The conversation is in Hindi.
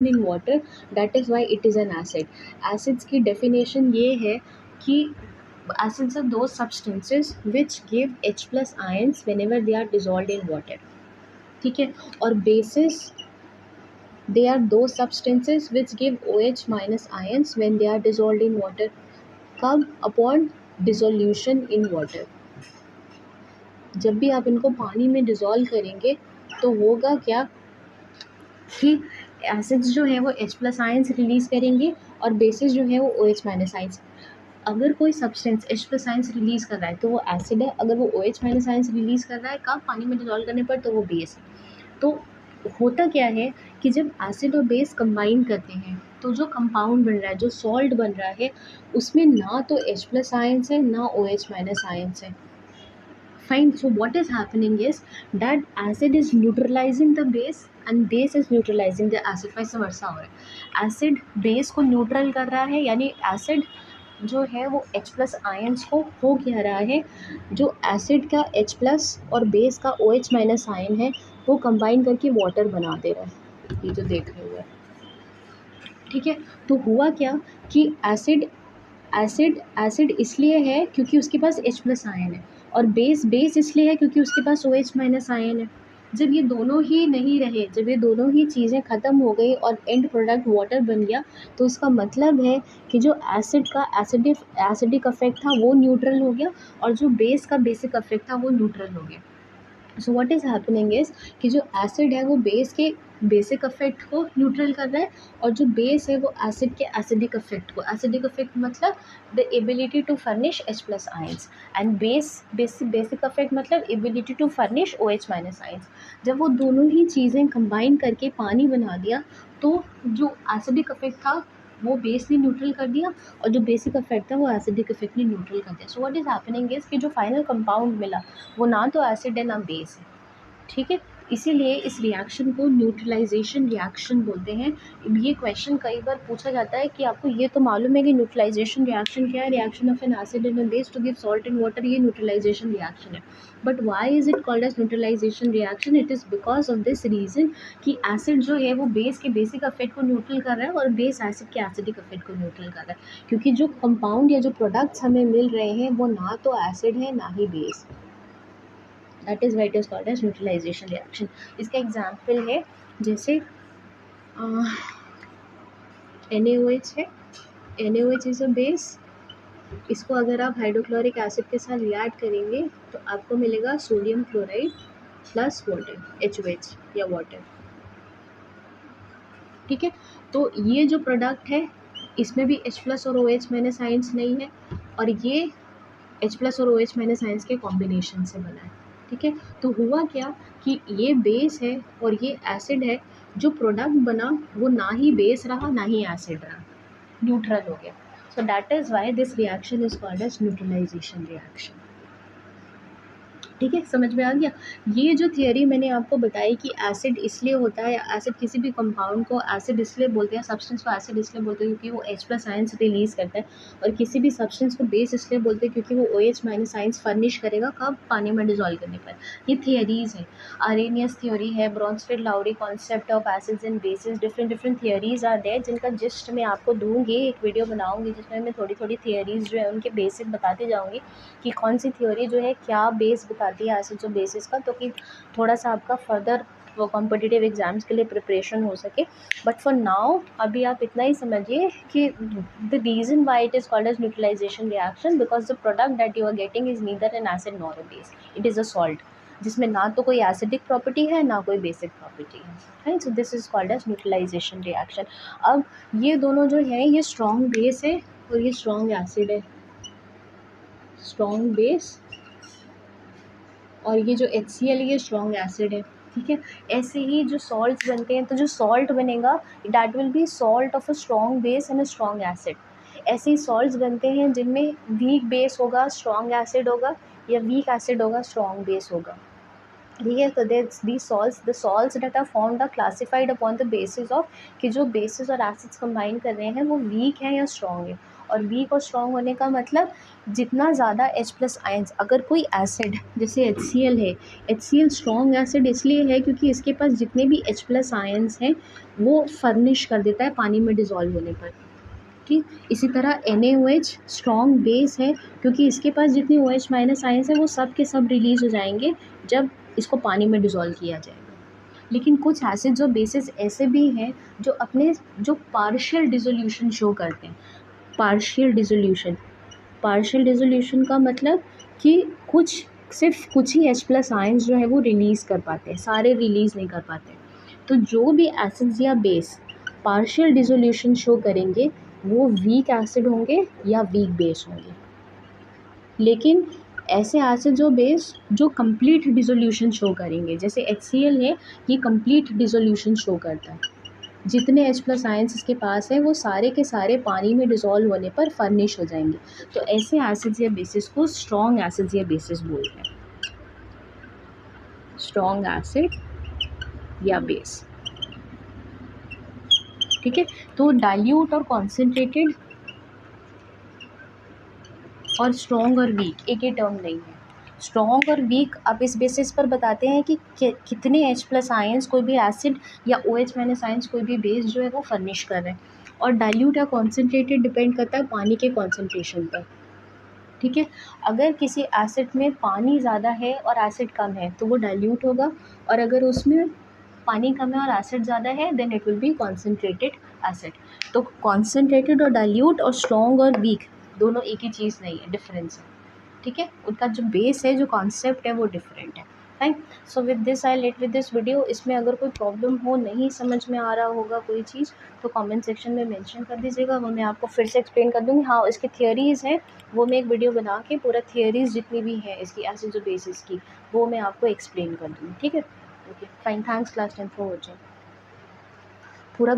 in water, that is why it is an acid. Acids की definition ये है कि acids are those substances which give H plus ions whenever they are dissolved in water. ठीक है. और bases, they are those substances which give OH minus ions when they are dissolved in water. कब? Upon dissolution in water. जब भी आप इनको पानी में डिज़ोल्व करेंगे तो होगा क्या कि एसिड्स जो है वो H प्लस आयंस रिलीज़ करेंगे और बेसिस जो है वो OH माइनस आयंस. अगर कोई substance H plus ions release कर रहा है तो वो एसिड है. अगर वो OH माइनस आयंस रिलीज़ कर रहा है कब? पानी में डिज़ोल्व करने पर, तो वो बेस है. तो होता क्या है कि जब एसिड और बेस कंबाइन करते हैं तो जो कंपाउंड बन रहा है, जो सॉल्ट बन रहा है, उसमें ना तो H प्लस आयंस है ना OH माइनस आयंस है. Fine. So what is happening is that acid is neutralizing the base and base is neutralizing the acid. vice versa हो रहा है. acid base को neutral कर रहा है, यानी acid जो है वो H प्लस आयंस को हो क्या रहा है, जो एसिड का H प्लस और बेस का OH माइनस आयन है वो कंबाइन करके वाटर बना दे रहा है. ये जो देख रहे हुए, ठीक है. तो हुआ क्या कि एसिड एसिड एसिड इसलिए है क्योंकि उसके पास H प्लस आयन है, और बेस बेस इसलिए है क्योंकि उसके पास OH माइनस आयन है. जब ये दोनों ही नहीं रहे, जब ये दोनों ही चीज़ें ख़त्म हो गई और एंड प्रोडक्ट वाटर बन गया, तो इसका मतलब है कि जो एसिड का एसिडिक अफेक्ट था वो न्यूट्रल हो गया और जो बेस का बेसिक अफेक्ट था वो न्यूट्रल हो गया. So what is happening is कि जो एसिड है वो बेस के बेसिक अफेक्ट को न्यूट्रल कर रहा है, और जो बेस है वो एसिड के एसिडिक अफेक्ट मतलब the ability to furnish H plus ions, and basic effect मतलब ability to furnish OH minus ions. जब वो दोनों ही चीज़ें कंबाइन करके पानी बना दिया तो जो एसिडिक अफेक्ट था वो बेस ने न्यूट्रल कर दिया और जो बेसिक अफेक्ट था वो एसिडिक इफेक्ट ने न्यूट्रल कर दिया. So what is happening is कि जो फाइनल कंपाउंड मिला वो ना तो एसिड है ना बेस है. ठीक है. इसीलिए इस रिएक्शन को न्यूट्रलाइजेशन रिएक्शन बोलते हैं. ये क्वेश्चन कई बार पूछा जाता है कि आपको ये तो मालूम है कि न्यूट्रलाइजेशन रिएक्शन क्या है, reaction of an acid and a base to give salt in water, ये न्यूट्रलाइजेशन रिएक्शन है. But why is it called as neutralization reaction? It is because of this reason कि एसिड जो है वो बेस के बेसिक अफेक्ट को न्यूट्रल कर रहा है और बेस एसिड के एसिडिक अफेक्ट को न्यूट्रल कर रहा है, क्योंकि जो कंपाउंड या जो प्रोडक्ट्स हमें मिल रहे हैं वो ना तो एसिड है ना ही base. That is why it is called as neutralization reaction. इसका एग्जाम्पल है जैसे NaOH है. NaOH is a base. इसको अगर आप हाइड्रोक्लोरिक एसिड के साथ रिएक्ट करेंगे तो आपको मिलेगा sodium chloride plus water, HOH या वाटर. ठीक है. तो ये जो प्रोडक्ट है इसमें भी H प्लस और OH माइनस आयंस नहीं है, और ये H प्लस और OH माइनस आयंस के कॉम्बिनेशन से बना है. ठीक है. तो हुआ क्या कि ये बेस है और ये एसिड है. जो प्रोडक्ट बना वो ना ही बेस रहा ना ही एसिड रहा, न्यूट्रल हो गया. So that is why this reaction is called as neutralization reaction. ठीक है. समझ में आ गया. ये जो थियरी मैंने आपको बताई कि एसिड इसलिए होता है, एसिड किसी भी कंपाउंड को एसिड इसलिए बोलते हैं, सब्सटेंस को एसिड इसलिए बोलते हैं क्योंकि वो H प्लस आयंस रिलीज़ करता है, और किसी भी सब्सटेंस को बेस इसलिए बोलते हैं क्योंकि वो OH माइनस आयंस फर्निश करेगा कब? पानी में डिजोल्व करने पर. ये थियरीज़ हैं. अरेनियस थ्योरी है, Bronsted Lowry concept of acids and bases, different theories are there जिनका जिस्ट मैं आपको दूंगी. एक वीडियो बनाऊंगी जिसमें मैं थोड़ी थोड़ी थियरीज़ जो है उनके बेसिक बताते जाऊँगी कि कौन सी थ्योरी जो है क्या बेस बताती है एसिड्स और बेसिस का, तो कि थोड़ा सा आपका फर्दर वो कॉम्पिटिटिव एग्जाम्स के लिए प्रिपरेशन हो सके. बट फॉर नाउ अभी आप इतना ही समझिए कि the reason why it is called as neutralization reaction because the product that you are getting is neither an acid nor a base. It is a salt जिसमें ना तो कोई एसिडिक प्रॉपर्टी है ना कोई बेसिक प्रॉपर्टी है. Right. So this is called as neutralization reaction. अब ये दोनों जो है ये स्ट्रॉन्ग बेस है और ये स्ट्रॉन्ग एसिड है. स्ट्रॉन्ग बेस और ये जो HCl ये स्ट्रॉन्ग एसिड है. ठीक है. ऐसे ही जो सॉल्ट्स बनते हैं, तो जो सॉल्ट बनेगा that will be salt of a strong base and a strong acid. ऐसे ही सॉल्ट्स बनते हैं जिनमें वीक बेस होगा स्ट्रॉन्ग एसिड होगा, या वीक एसिड होगा स्ट्रॉन्ग बेस होगा. ठीक है. तो the salts that are formed are classified upon the basis of कि जो बेसिस और एसिड्स कंबाइन कर रहे हैं वो वीक हैं या स्ट्रॉन्ग है. और वीक और स्ट्रॉन्ग होने का मतलब जितना ज़्यादा H प्लस आयंस, अगर कोई एसिड जैसे HCl है, HCl स्ट्रॉन्ग एसिड इसलिए है क्योंकि इसके पास जितने भी H प्लस आयंस हैं वो फर्निश कर देता है पानी में डिज़ोल्व होने पर। ठीक, इसी तरह NaOH स्ट्रॉन्ग बेस है क्योंकि इसके पास जितनी OH माइनस आयंस है वो सब के सब रिलीज हो जाएंगे जब इसको पानी में डिज़ोल्व किया जाएगा। लेकिन कुछ एसिड्स और बेसिस ऐसे भी हैं जो अपने जो पार्शियल डिसोल्यूशन शो करते हैं। पार्शियल डिसोल्यूशन का मतलब कि सिर्फ कुछ ही H प्लस आयंस जो है वो रिलीज़ कर पाते हैं, सारे रिलीज़ नहीं कर पाते। तो जो भी एसिड्स या बेस पार्शियल डिसोल्यूशन शो करेंगे वो वीक एसिड होंगे या वीक बेस होंगे। लेकिन ऐसे एसिड्स और बेस जो कंप्लीट डिसोल्यूशन शो करेंगे, जैसे HCl है, ये कंप्लीट डिसोल्यूशन शो करता है। जितने H प्लस आयंस इसके पास है वो सारे के सारे पानी में डिसॉल्व होने पर फर्निश हो जाएंगे। तो ऐसे एसिड्स या बेसिस को स्ट्रॉन्ग एसिड्स या बेसिस बोलते हैं। स्ट्रॉन्ग एसिड या बेस, ठीक है। तो डाइल्यूट और कॉन्सेंट्रेटेड और स्ट्रॉन्ग और वीक एक ही टर्म नहीं है। स्ट्रॉन्ग और वीक अब इस बेसिस पर बताते हैं कि कितने H प्लस आयंस कोई भी एसिड या OH माइनस आयंस कोई भी बेस जो है वो फर्निश कर रहे हैं। और डाइल्यूट या कॉन्सेंट्रेटेड डिपेंड करता है पानी के कॉन्सेंट्रेशन पर, ठीक है। अगर किसी एसिड में पानी ज़्यादा है और एसिड कम है तो वो डाइल्यूट होगा, और अगर उसमें पानी कम है और एसिड ज़्यादा है then it will be concentrated acid. तो कॉन्सेंट्रेटेड और डाइल्यूट और स्ट्रॉन्ग और वीक दोनों एक ही चीज़ नहीं है, डिफरेंस है, ठीक है। उनका जो बेस है, जो कॉन्सेप्ट है वो डिफरेंट है। Fine. So with this I let with this video. इसमें अगर कोई प्रॉब्लम हो, नहीं समझ में आ रहा होगा कोई चीज़, तो कमेंट सेक्शन में मेंशन कर दीजिएगा, वो मैं आपको फिर से एक्सप्लेन कर दूँगी। हाँ, इसकी थियरीज़ हैं, वो मैं एक वीडियो बना के पूरा थियरीज़ जितनी भी हैं इसकी एसिड्स और बेसिस की, वो मैं आपको एक्सप्लेन कर दूँगी, ठीक है। Okay fine, thanks class 10 for watching. पूरा